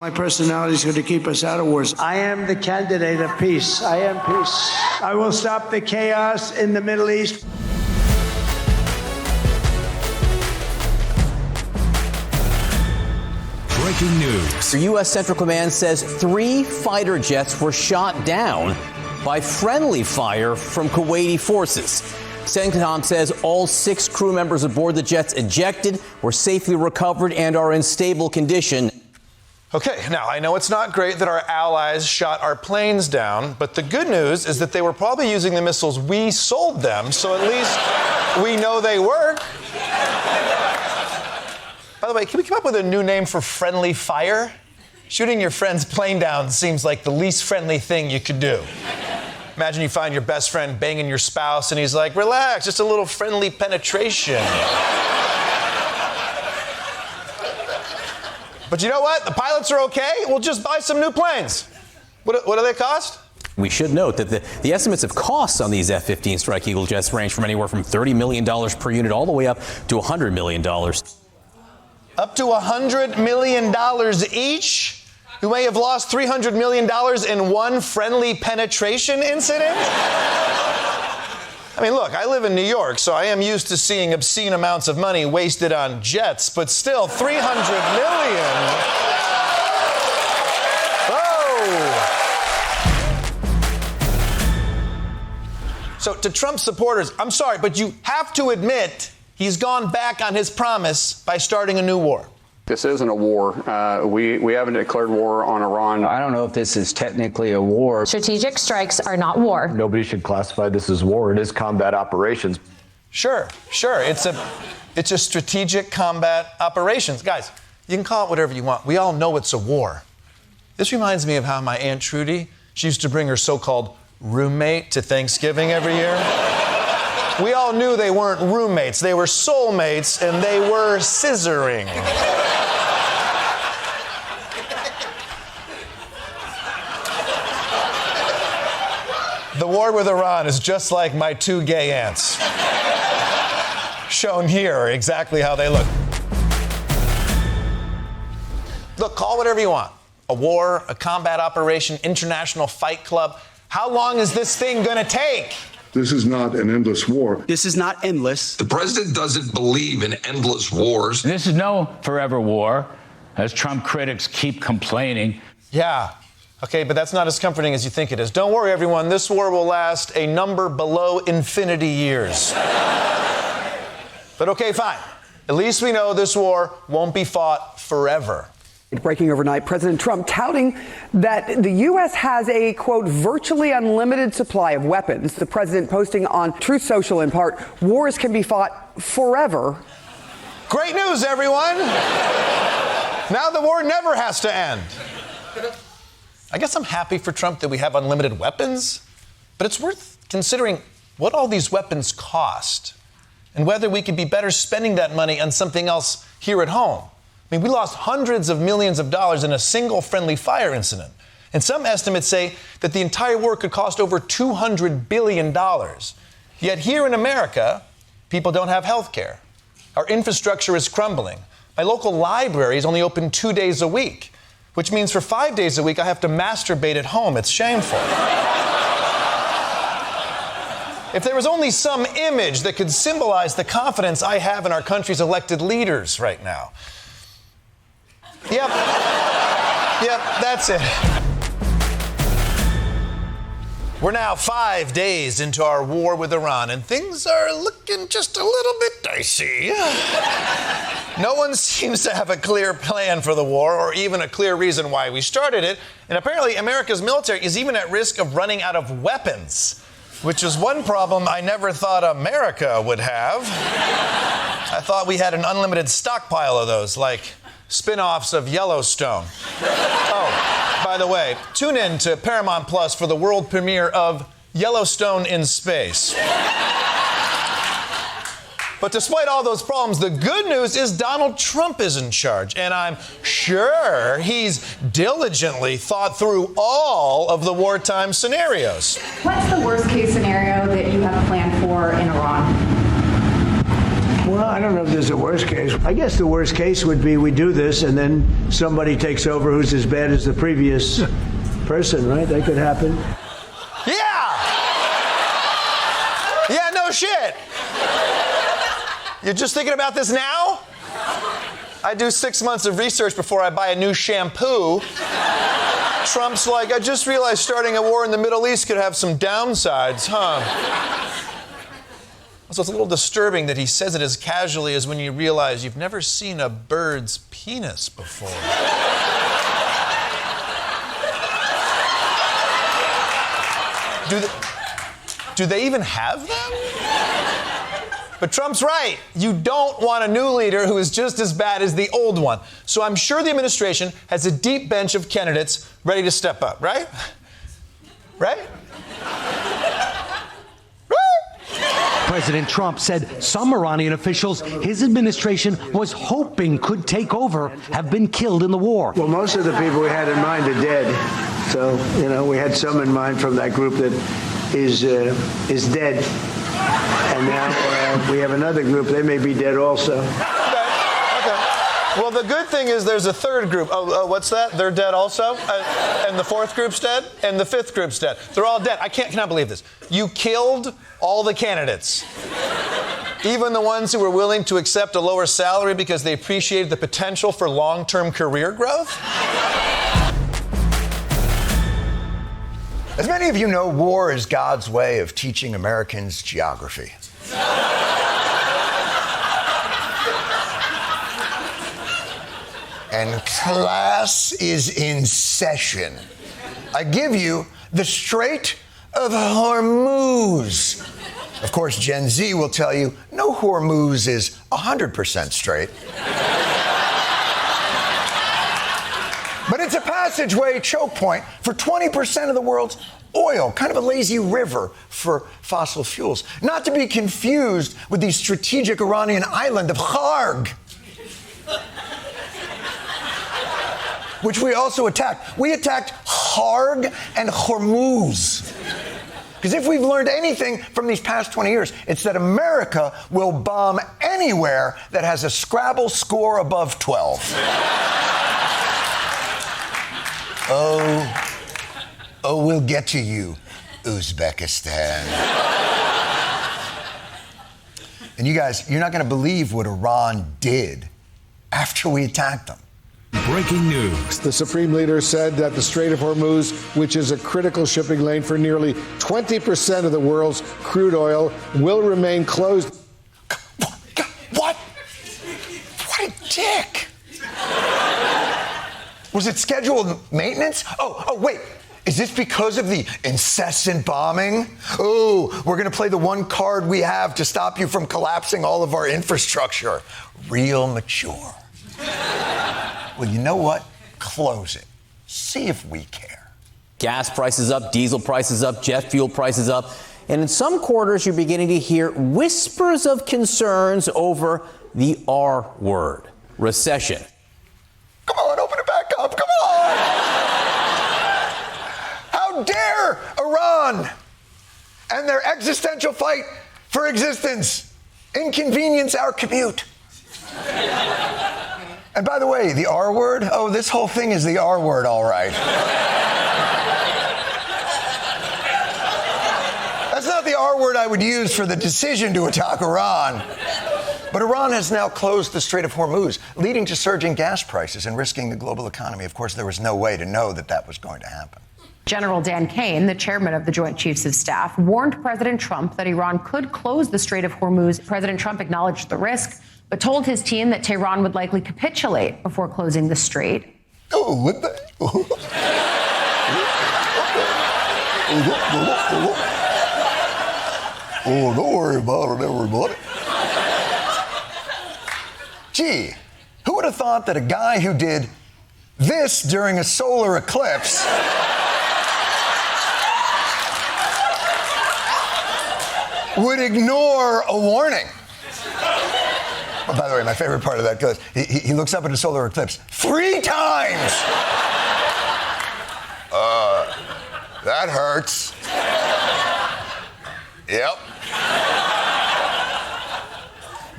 My personality is going to keep us out of wars. I am the candidate of peace. I am peace. I will stop the chaos in the Middle East. Breaking news. The U.S. Central Command says 3 fighter jets were shot down by friendly fire from Kuwaiti forces. CENTCOM says all 6 crew members aboard the jets ejected, were safely recovered, and are in stable condition. Okay, now I know it's not great that our allies shot our planes down, but the good news is that they were probably using the missiles we sold them, so at least we know they work. By the way, can we come up with a new name for friendly fire? Shooting your friend's plane down seems like the least friendly thing you could do. Imagine you find your best friend banging your spouse and he's like, relax, just a little friendly penetration. But you know what? The pilots are okay. We'll just buy some new planes. What do they cost? We should note that the estimates of costs on these F-15 Strike Eagle jets range from anywhere from $30 million per unit all the way up to $100 million. Up to $100 million each? You may have lost $300 million in one friendly penetration incident? I mean, look, I live in New York, so I am used to seeing obscene amounts of money wasted on jets, but still, $300 million. Oh! So to Trump supporters, I'm sorry, but you have to admit he's gone back on his promise by starting a new war. This isn't a war. We haven't declared war on Iran. I don't know if this is technically a war. Strategic strikes are not war. Nobody should classify this as war. It is combat operations. Sure. It's a strategic combat operations. Guys, you can call it whatever you want. We all know it's a war. This reminds me of how my Aunt Trudy, she used to bring her so-called roommate to Thanksgiving every year. We all knew they weren't roommates. They were soulmates, and they were scissoring. The war with Iran is just like my 2 gay aunts. Shown here exactly how they look. Look, call whatever you want. A war, a combat operation, international fight club. How long is this thing gonna take? This is not an endless war. This is not endless. The president doesn't believe in endless wars. This is no forever war, as Trump critics keep complaining. Yeah. Okay, but that's not as comforting as you think it is. Don't worry, everyone. This war will last a number below infinity years. But okay, fine. At least we know this war won't be fought forever. Breaking overnight, President Trump touting that the U.S. has a, quote, virtually unlimited supply of weapons. The president posting on Truth Social in part, wars can be fought forever. Great news, everyone. Now the war never has to end. I guess I'm happy for Trump that we have unlimited weapons, but it's worth considering what all these weapons cost and whether we could be better spending that money on something else here at home. I mean, we lost hundreds of millions of dollars in a single friendly fire incident. And some estimates say that the entire war could cost over $200 billion. Yet here in America, people don't have health care. Our infrastructure is crumbling. My local library is only open 2 days a week, which means for 5 days a week, I have to masturbate at home. It's shameful. If there was only some image that could symbolize the confidence I have in our country's elected leaders right now. Yep, that's it. We're now 5 days into our war with Iran, and things are looking just a little bit dicey. No one seems to have a clear plan for the war or even a clear reason why we started it. And apparently America's military is even at risk of running out of weapons, which is one problem I never thought America would have. I thought we had an unlimited stockpile of those, like spin-offs of Yellowstone. Oh, by the way, tune in to Paramount Plus for the world premiere of Yellowstone in Space. But despite all those problems, the good news is Donald Trump is in charge, and I'm sure he's diligently thought through all of the wartime scenarios. What's the worst-case scenario that you have planned for in Iran? Well, I don't know if there's a worst case. I guess the worst case would be we do this and then somebody takes over who's as bad as the previous person, right? That could happen. Yeah! Yeah, no shit. You're just thinking about this now? I do 6 months of research before I buy a new shampoo. Trump's like, I just realized starting a war in the Middle East could have some downsides, huh? So it's a little disturbing that he says it as casually as when you realize you've never seen a bird's penis before. Do they even have them? But Trump's right. You don't want a new leader who is just as bad as the old one. So I'm sure the administration has a deep bench of candidates ready to step up, right? Right? President Trump said some Iranian officials his administration was hoping could take over have been killed in the war. Well, most of the people we had in mind are dead. So, we had some in mind from that group that is dead. And now we have another group. They may be dead also. Okay. Well, the good thing is there's a third group. Oh, what's that? They're dead also? And the fourth group's dead? And the fifth group's dead. They're all dead. I cannot believe this. You killed all the candidates. Even the ones who were willing to accept a lower salary because they appreciated the potential for long-term career growth? As many of you know, war is God's way of teaching Americans geography. And class is in session. I give you the Strait of Hormuz. Of course, Gen Z will tell you, no Hormuz is 100% straight. But it's a passageway choke point for 20% of the world's oil, kind of a lazy river for fossil fuels. Not to be confused with the strategic Iranian island of Kharg, which we also attacked. We attacked Kharg and Hormuz. Because if we've learned anything from these past 20 years, it's that America will bomb anywhere that has a Scrabble score above 12. Oh, we'll get to you, Uzbekistan. And you guys, you're not going to believe what Iran did after we attacked them. Breaking news. The Supreme Leader said that the Strait of Hormuz, which is a critical shipping lane for nearly 20% of the world's crude oil, will remain closed. What? What a dick. Was it scheduled maintenance? Oh, wait. Is this because of the incessant bombing? Oh, we're going to play the one card we have to stop you from collapsing all of our infrastructure. Real mature. Well, you know what? Close it. See if we care. Gas prices up, diesel prices up, jet fuel prices up. And in some quarters, you're beginning to hear whispers of concerns over the R word, recession. Come on, open it back up. Come on. How dare Iran and their existential fight for existence inconvenience our commute? And by the way, the R word, this whole thing is the R word, all right. That's not the R word I would use for the decision to attack Iran. But Iran has now closed the Strait of Hormuz, leading to surging gas prices and risking the global economy. Of course, there was no way to know that that was going to happen. General Dan Kane, the chairman of the Joint Chiefs of Staff, warned President Trump that Iran could close the Strait of Hormuz. President Trump acknowledged the risk, but told his team that Tehran would likely capitulate before closing the strait. Oh, what the? Oh, don't worry about it, everybody. Gee, who would have thought that a guy who did this during a solar eclipse would ignore a warning? Oh, by the way, my favorite part of that goes, he looks up at a solar eclipse 3 times. That hurts. Yep.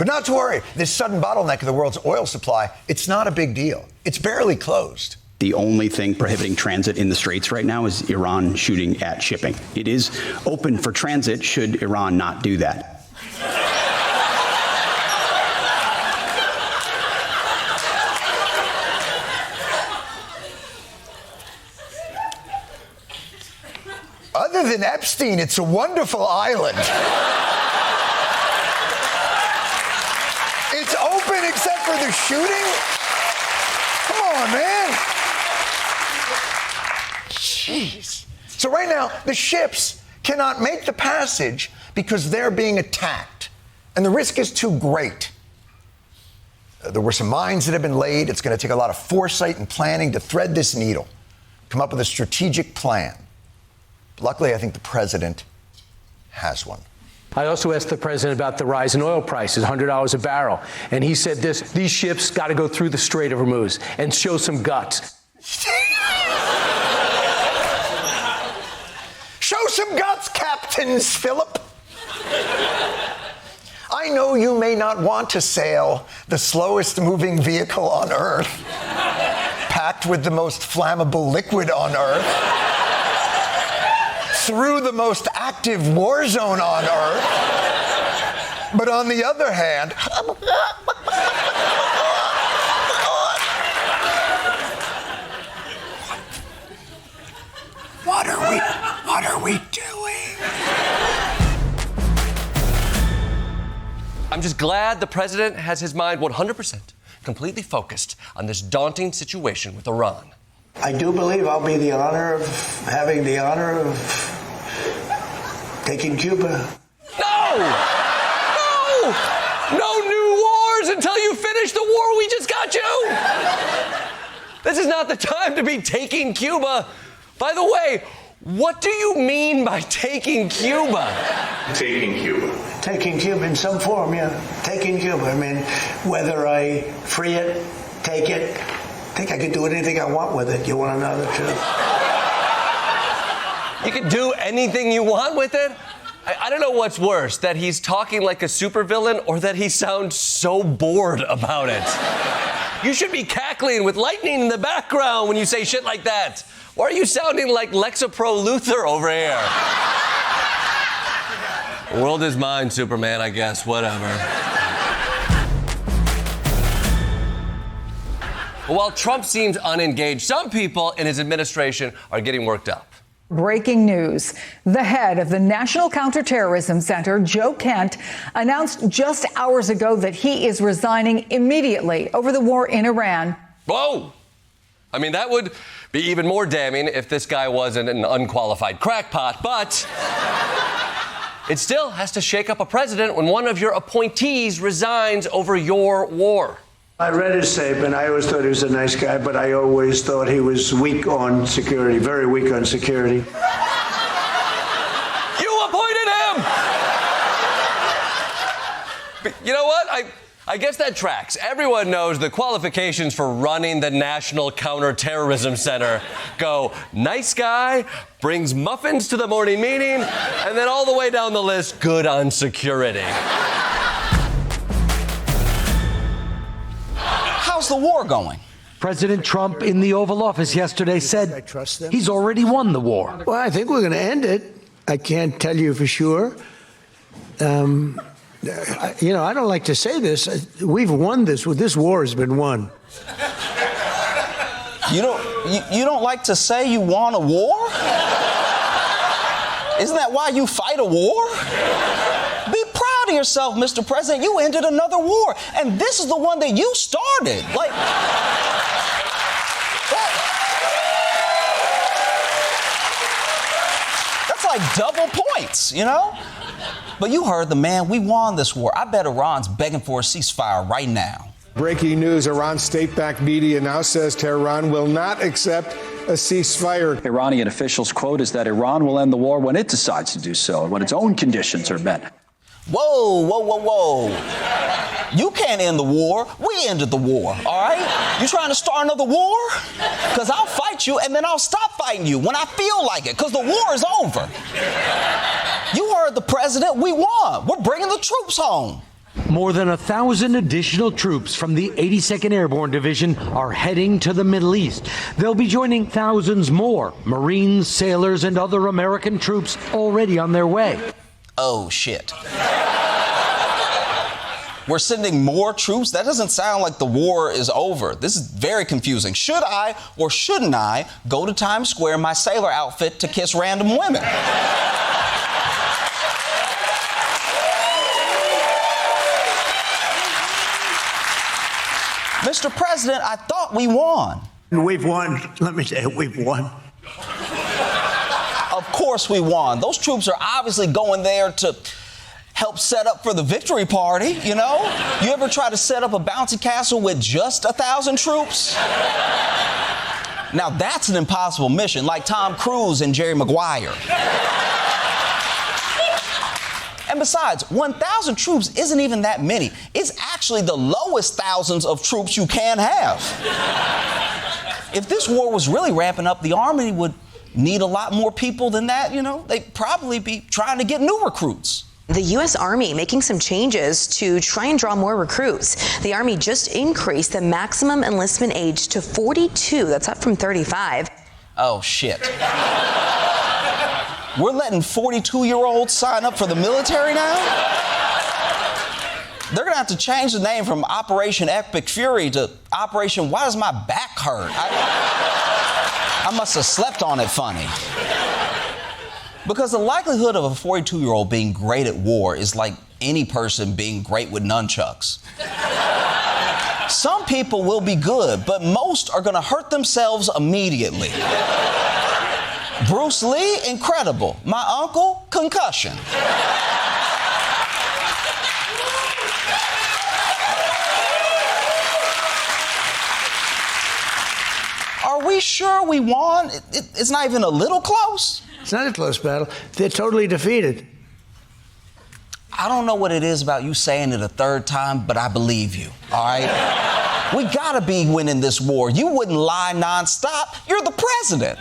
But not to worry, this sudden bottleneck of the world's oil supply, it's not a big deal. It's barely closed. The only thing prohibiting transit in the Straits right now is Iran shooting at shipping. It is open for transit should Iran not do that. Other than Epstein, it's a wonderful island. It's open except for the shooting? Come on, man. Jeez. So right now, the ships cannot make the passage because they're being attacked. And the risk is too great. There were some mines that have been laid. It's going to take a lot of foresight and planning to thread this needle, come up with a strategic plan. Luckily, I think the president has one. I also asked the president about the rise in oil prices, $100 a barrel. And he said these ships got to go through the Strait of Hormuz and show some guts. Show some guts, Captains Philip. I know you may not want to sail the slowest moving vehicle on Earth, packed with the most flammable liquid on Earth, through the most active war zone on Earth. But on the other hand, what are we doing? I'm just glad the president has his mind 100% completely focused on this daunting situation with Iran. I do believe I'll be having the honor of taking Cuba. No new wars until you finish the war we just got you. This is not the time to be taking Cuba. By the way, what do you mean by taking Cuba? Taking Cuba. Taking Cuba in some form, yeah. Taking Cuba. I mean, whether I free it, take it, I think I could do anything I want with it. You want to know the truth? You can do anything you want with it? I don't know what's worse, that he's talking like a supervillain or that he sounds so bored about it. You should be cackling with lightning in the background when you say shit like that. Why are you sounding like Lexapro Luthor over here? The world is mine, Superman, I guess. Whatever. But while Trump seems unengaged, some people in his administration are getting worked up. Breaking news. The head of the National Counterterrorism Center, Joe Kent, announced just hours ago that he is resigning immediately over the war in Iran. Whoa! I mean, that would be even more damning if this guy wasn't an unqualified crackpot, but it still has to shake up a president when one of your appointees resigns over your war. I read his statement. I always thought he was a nice guy, but I always thought he was weak on security, very weak on security. You appointed him! But you know what? I guess that tracks. Everyone knows the qualifications for running the National Counterterrorism Center go nice guy, brings muffins to the morning meeting, and then all the way down the list, good on security. How's the war going? President Trump in the Oval Office yesterday said he's already won the war. Well, I think we're going to end it. I can't tell you for sure. I don't like to say this. We've won this. This war has been won. You don't like to say you won a war? Isn't that why you fight a war? Be proud of yourself, Mr. President. You ended another war, and this is the one that you started. That's like double points, you know? But you heard the man. We won this war. I bet Iran's begging for a ceasefire right now. Breaking news, Iran's state-backed media now says Tehran will not accept a ceasefire. Iranian officials' quote is that Iran will end the war when it decides to do so, when its own conditions are met. Whoa. You can't end the war. We ended the war, all right? You trying to start another war? Because I'll fight you, and then I'll stop fighting you when I feel like it, because the war is over. You heard the president. We won. We're bringing the troops home. More than 1,000 additional troops from the 82nd Airborne Division are heading to the Middle East. They'll be joining thousands more Marines, sailors, and other American troops already on their way. Oh, shit. We're sending more troops? That doesn't sound like the war is over. This is very confusing. Should I or shouldn't I go to Times Square in my sailor outfit to kiss random women? Mr. President, I thought we won. We've won. Let me say it, we've won. Of course we won. Those troops are obviously going there to help set up for the victory party, you know? You ever try to set up a bouncy castle with just 1,000 troops? Now that's an impossible mission, like Tom Cruise and Jerry Maguire. And besides, 1,000 troops isn't even that many. It's actually the lowest thousands of troops you can have. If this war was really ramping up, the Army would need a lot more people than that, you know? They'd probably be trying to get new recruits. The U.S. Army making some changes to try and draw more recruits. The Army just increased the maximum enlistment age to 42. That's up from 35. Oh, shit. We're letting 42-year-olds sign up for the military now? They're going to have to change the name from Operation Epic Fury to Operation Why Does My Back Hurt? I must have slept on it funny. Because the likelihood of a 42-year-old being great at war is like any person being great with nunchucks. Some people will be good, but most are going to hurt themselves immediately. Bruce Lee, incredible. My uncle, concussion. Are we sure we won? It's not even a little close. It's not a close battle. They're totally defeated. I don't know what it is about you saying it a third time, but I believe you, all right? We gotta be winning this war. You wouldn't lie nonstop. You're the president.